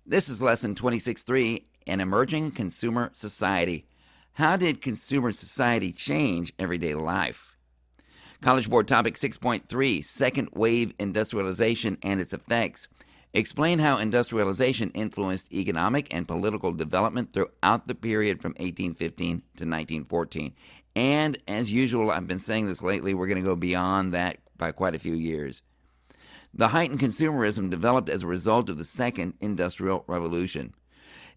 This is Lesson 26.3, An Emerging Consumer Society. How did consumer society change everyday life? College Board Topic 6.3, Second Wave Industrialization and its Effects. Explain how industrialization influenced economic and political development throughout the period from 1815 to 1914. And as usual, I've been saying this lately, we're going to go beyond that by quite a few years. The heightened consumerism developed as a result of the Second Industrial Revolution.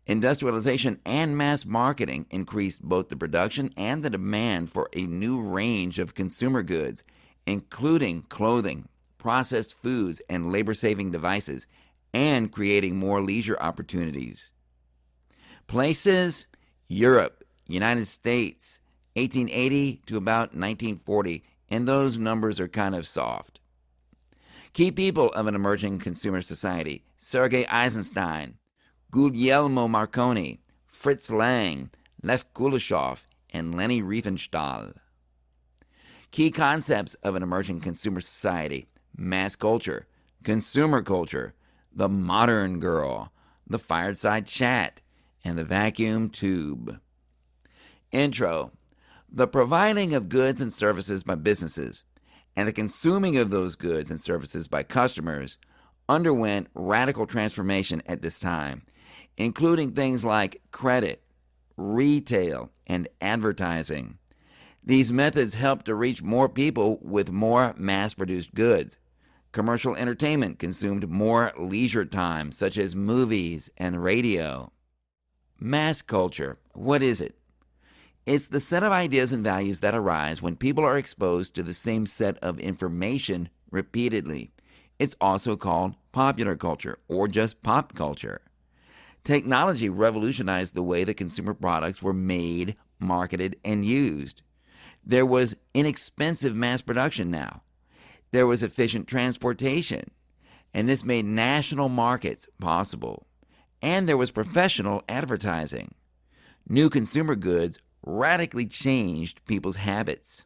Industrialization and mass marketing increased both the production and the demand for a new range of consumer goods, including clothing, processed foods, and labor-saving devices, and creating more leisure opportunities. Places: Europe, United States, 1880 to about 1940, and those numbers are kind of soft. Key people of an emerging consumer society: Sergei Eisenstein, Guglielmo Marconi, Fritz Lang, Lev Kuleshov, and Leni Riefenstahl. Key concepts of an emerging consumer society: mass culture, consumer culture, the modern girl, the fireside chat, and the vacuum tube. Intro: the providing of goods and services by businesses and the consuming of those goods and services by customers underwent radical transformation at this time, including things like credit, retail, and advertising. These methods helped to reach more people with more mass-produced goods. Commercial entertainment consumed more leisure time, such as movies and radio. Mass culture, what is it? It's the set of ideas and values that arise when people are exposed to the same set of information repeatedly. It's also called popular culture or just pop culture. Technology revolutionized the way that consumer products were made, marketed, and used. There was inexpensive mass production now. There was efficient transportation, and this made national markets possible. And there was professional advertising. New consumer goods radically changed people's habits.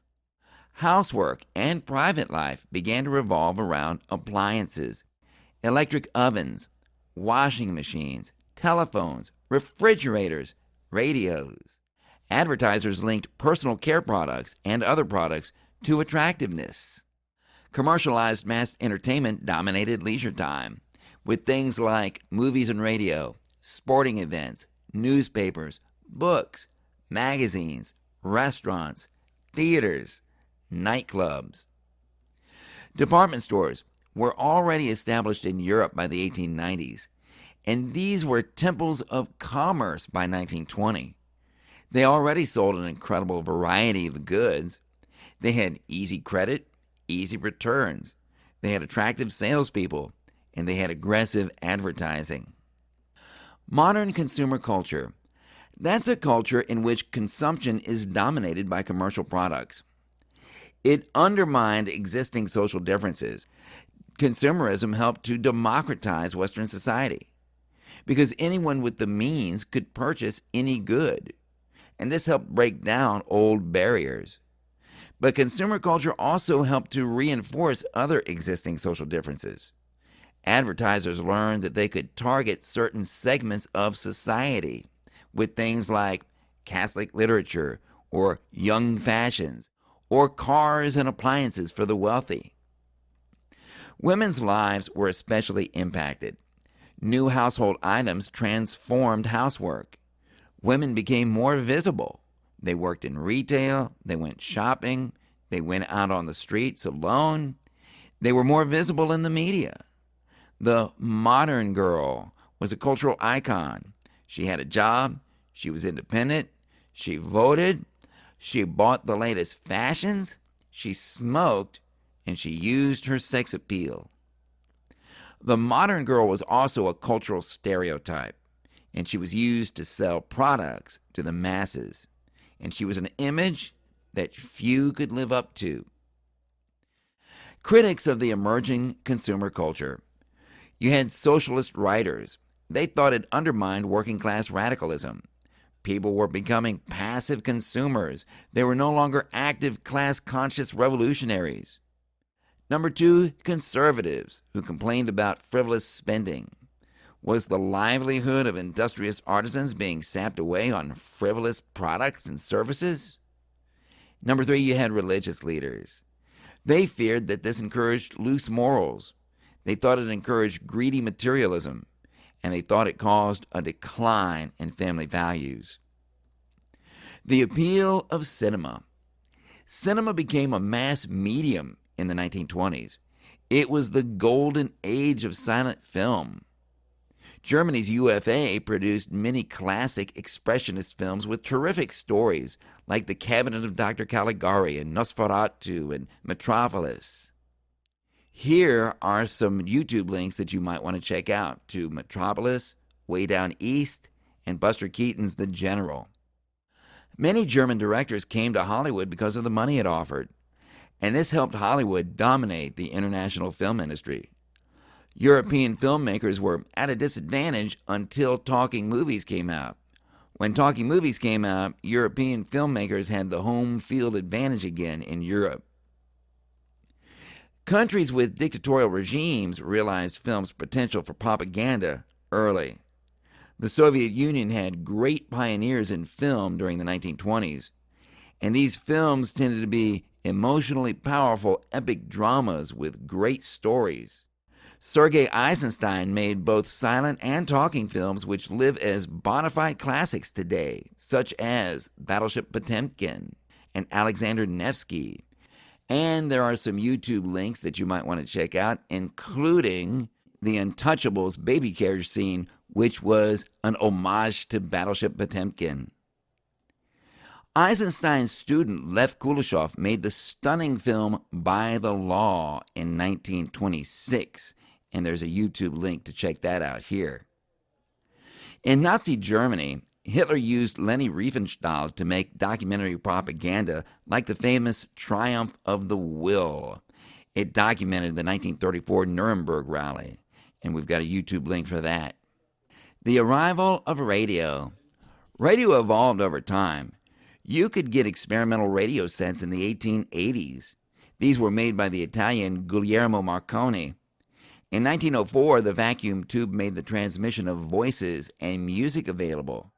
Housework and private life began to revolve around appliances, electric ovens, washing machines, telephones, refrigerators, radios. Advertisers linked personal care products and other products to attractiveness. Commercialized mass entertainment dominated leisure time, with things like movies and radio, sporting events, newspapers, books, magazines, restaurants, theaters, nightclubs. Department stores were already established in Europe by the 1890s, and these were temples of commerce by 1920. They already sold an incredible variety of goods. They had easy credit, easy returns. They had attractive salespeople, and they had aggressive advertising. Modern consumer culture. That's a culture in which consumption is dominated by commercial products. It undermined existing social differences. Consumerism helped to democratize Western society because anyone with the means could purchase any good, and this helped break down old barriers. But consumer culture also helped to reinforce other existing social differences. Advertisers learned that they could target certain segments of society with things like Catholic literature or young fashions or cars and appliances for the wealthy. Women's lives were especially impacted. New household items transformed housework. Women became more visible. They worked in retail, they went shopping, they went out on the streets alone. They were more visible in the media. The modern girl was a cultural icon. She had a job, she was independent, she voted, she bought the latest fashions, she smoked, and she used her sex appeal. The modern girl was also a cultural stereotype, and she was used to sell products to the masses, and she was an image that few could live up to. Critics of the emerging consumer culture. You had socialist writers. They thought it undermined working-class radicalism. People were becoming passive consumers. They were no longer active, class-conscious revolutionaries. Number 2, conservatives, who complained about frivolous spending. Was the livelihood of industrious artisans being sapped away on frivolous products and services? Number 3, you had religious leaders. They feared that this encouraged loose morals. They thought it encouraged greedy materialism, and they thought it caused a decline in family values. The appeal of cinema. Cinema became a mass medium in the 1920s. It was the golden age of silent film. Germany's UFA produced many classic expressionist films with terrific stories, like The Cabinet of Dr. Caligari and Nosferatu and Metropolis. Here are some YouTube links that you might want to check out to Metropolis, Way Down East, and Buster Keaton's The General. Many German directors came to Hollywood because of the money it offered, and this helped Hollywood dominate the international film industry. European filmmakers were at a disadvantage until talking movies came out. When talking movies came out, European filmmakers had the home field advantage again in Europe. Countries with dictatorial regimes realized film's potential for propaganda early. The Soviet Union had great pioneers in film during the 1920s, and these films tended to be emotionally powerful epic dramas with great stories. Sergei Eisenstein made both silent and talking films which live as bona fide classics today, such as Battleship Potemkin and Alexander Nevsky. And there are some YouTube links that you might want to check out, including the Untouchables baby carriage scene, which was an homage to Battleship Potemkin. Eisenstein's student Lev Kuleshov made the stunning film By the Law in 1926, and there's a YouTube link to check that out here. In Nazi Germany, Hitler used Leni Riefenstahl to make documentary propaganda like the famous Triumph of the Will. It documented the 1934 Nuremberg rally, and we've got a YouTube link for that. The arrival of radio. Radio evolved over time. You could get experimental radio sets in the 1880s. These were made by the Italian Guglielmo Marconi. In 1904, the vacuum tube made the transmission of voices and music available.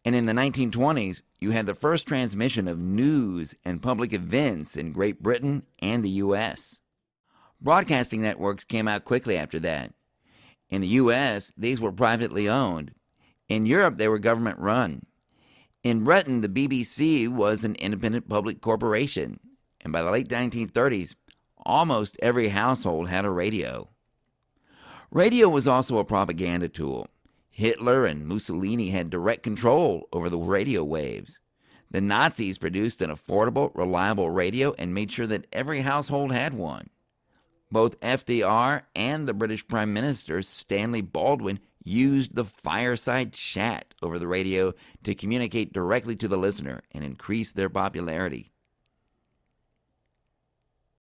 And in the 1920s, you had the first transmission of news and public events in Great Britain and the U.S. Broadcasting networks came out quickly after that. In the U.S., these were privately owned. In Europe, they were government-run. In Britain, the BBC was an independent public corporation, and by the late 1930s, almost every household had a radio. Radio was also a propaganda tool. Hitler and Mussolini had direct control over the radio waves. The Nazis produced an affordable, reliable radio and made sure that every household had one. Both FDR and the British Prime Minister, Stanley Baldwin, used the fireside chat over the radio to communicate directly to the listener and increase their popularity.